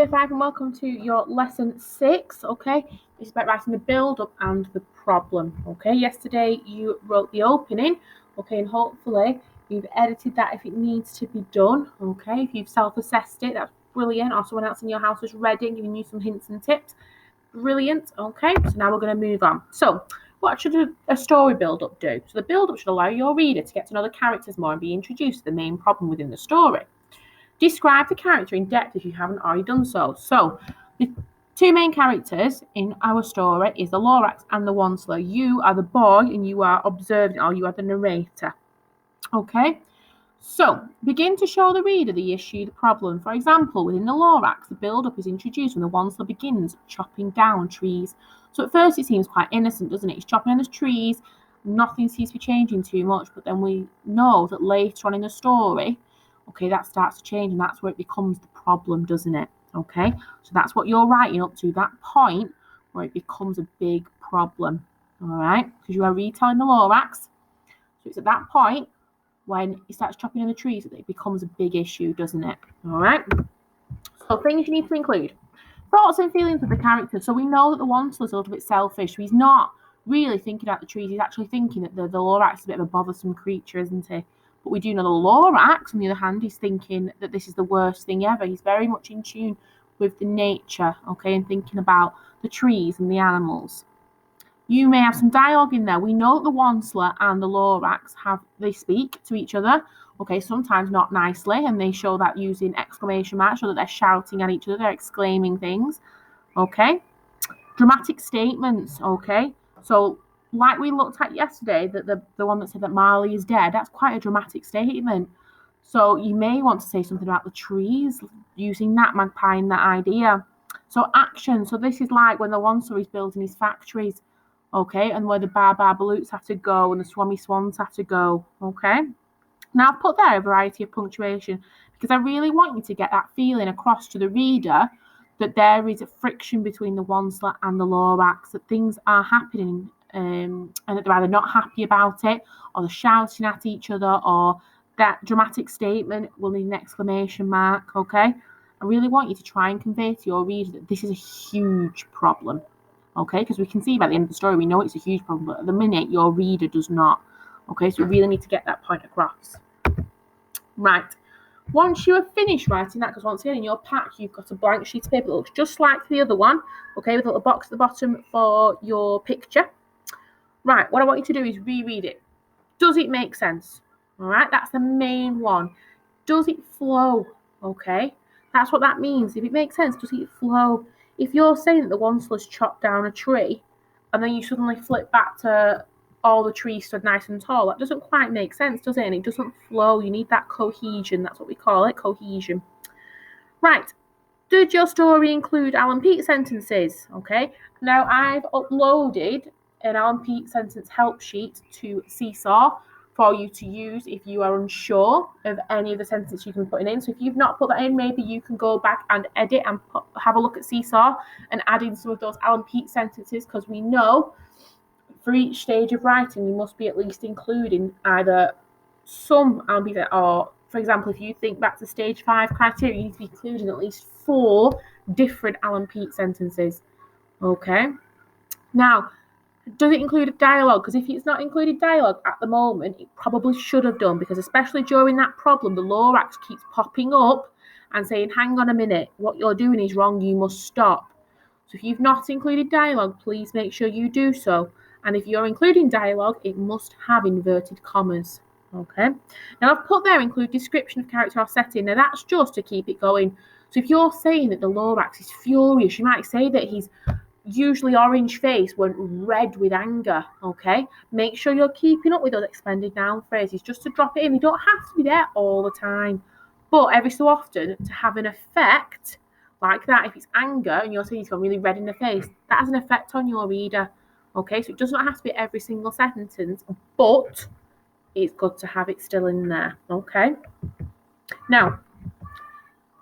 Year 5 and welcome to your lesson 6, okay? This is about writing the build-up and the problem, okay? Yesterday you wrote the opening, okay, and hopefully you've edited that if it needs to be done, okay? If you've self-assessed it, that's brilliant, or someone else in your house has read it and giving you some hints and tips, brilliant, okay? So now we're going to move on. So, what should a story build-up do? So the build-up should allow your reader to get to know the characters more and be introduced to the main problem within the story. Describe the character in depth if you haven't already done so. So, the two main characters in our story is the Lorax and the Onceler. You are the boy and you are observing, or you are the narrator. Okay? So, begin to show the reader the issue, the problem. For example, within the Lorax, the build-up is introduced when the Onceler begins chopping down trees. So at first it seems quite innocent, doesn't it? He's chopping down the trees, nothing seems to be changing too much, but then we know that later on in the story, okay, that starts to change and that's where it becomes the problem, doesn't it? Okay, so that's what you're writing up to, that point where it becomes a big problem, all right? Because you are retelling the Lorax, so it's at that point when he starts chopping in the trees that it becomes a big issue, doesn't it? All right, so things you need to include. Thoughts and feelings of the character. So we know that the Onceler's a little bit selfish. He's not really thinking about the trees. He's actually thinking that the Lorax is a bit of a bothersome creature, isn't he? But we do know the Lorax, on the other hand, is thinking that this is the worst thing ever. He's very much in tune with the nature, okay, and thinking about the trees and the animals. You may have some dialogue in there. We know that the Onceler and the Lorax they speak to each other, okay, sometimes not nicely, and they show that using exclamation marks, so that they're shouting at each other, they're exclaiming things, okay. Dramatic statements, okay. So, like we looked at yesterday, that the one that said that Marley is dead, that's quite a dramatic statement. So you may want to say something about the trees, using that, magpieing that idea. So action. So this is like when the Onceler is building his factories, okay, and where the Bar Baloots have to go and the Swami Swans have to go, okay. Now I've put there a variety of punctuation because I really want you to get that feeling across to the reader that there is a friction between the Onceler and the Lorax, that things are happening and that they're either not happy about it, or they're shouting at each other, or that dramatic statement will need an exclamation mark, okay? I really want you to try and convey to your reader that this is a huge problem, okay? Because we can see by the end of the story, we know it's a huge problem, but at the minute, your reader does not, okay? So we really need to get that point across. Right. Once you have finished writing that, because once again in your pack you've got a blank sheet of paper that looks just like the other one, okay, with a little box at the bottom for your picture. Right, what I want you to do is reread it. Does it make sense? All right, that's the main one. Does it flow? Okay, that's what that means. If it makes sense, does it flow? If you're saying that the Onceler's chopped down a tree and then you suddenly flip back to all the trees stood nice and tall, that doesn't quite make sense, does it? And it doesn't flow. You need that cohesion. That's what we call it, cohesion. Right. Did your story include Alan Peake sentences? Okay. Now I've uploaded an Alan Peake sentence help sheet to Seesaw for you to use if you are unsure of any of the sentences you can put in. So if you've not put that in, maybe you can go back and edit and have a look at Seesaw and add in some of those Alan Peake sentences, because we know for each stage of writing, you must be at least including either some Alan Peake, or, for example, if you think back to stage 5 criteria, you need to be including at least 4 different Alan Peake sentences. Okay. Now, does it include dialogue? Because if it's not included dialogue at the moment, it probably should have done, because especially during that problem, the Lorax keeps popping up and saying, hang on a minute, what you're doing is wrong, you must stop. So if you've not included dialogue, please make sure you do so. And if you're including dialogue, it must have inverted commas. Okay. Now I've put there include description of character or setting. Now that's just to keep it going. So if you're saying that the Lorax is furious, you might say that he's usually orange face went red with anger. Okay. Make sure you're keeping up with those expanded noun phrases just to drop it in. They don't have to be there all the time, but every so often to have an effect like that. If it's anger and you're saying he's gone really red in the face, that has an effect on your reader. Okay, so it does not have to be every single sentence, but it's good to have it still in there. Okay. Now,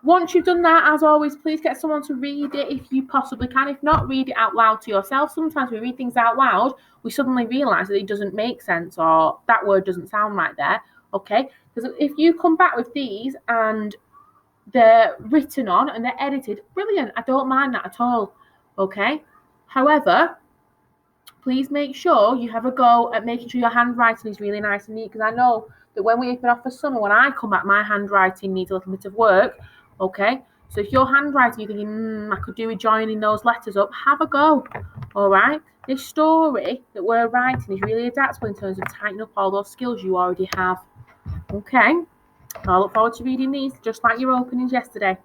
once you've done that, as always, please get someone to read it if you possibly can. If not, read it out loud to yourself. Sometimes we read things out loud, we suddenly realise that it doesn't make sense, or that word doesn't sound right there. Okay, because if you come back with these and they're written on and they're edited, brilliant. I don't mind that at all. Okay. However, please make sure you have a go at making sure your handwriting is really nice and neat, because I know that when we've been off for summer, when I come back, my handwriting needs a little bit of work. Okay. So if your handwriting, you're thinking, I could do with joining those letters up, have a go. All right. This story that we're writing is really adaptable in terms of tightening up all those skills you already have. Okay. I look forward to reading these, just like your openings yesterday.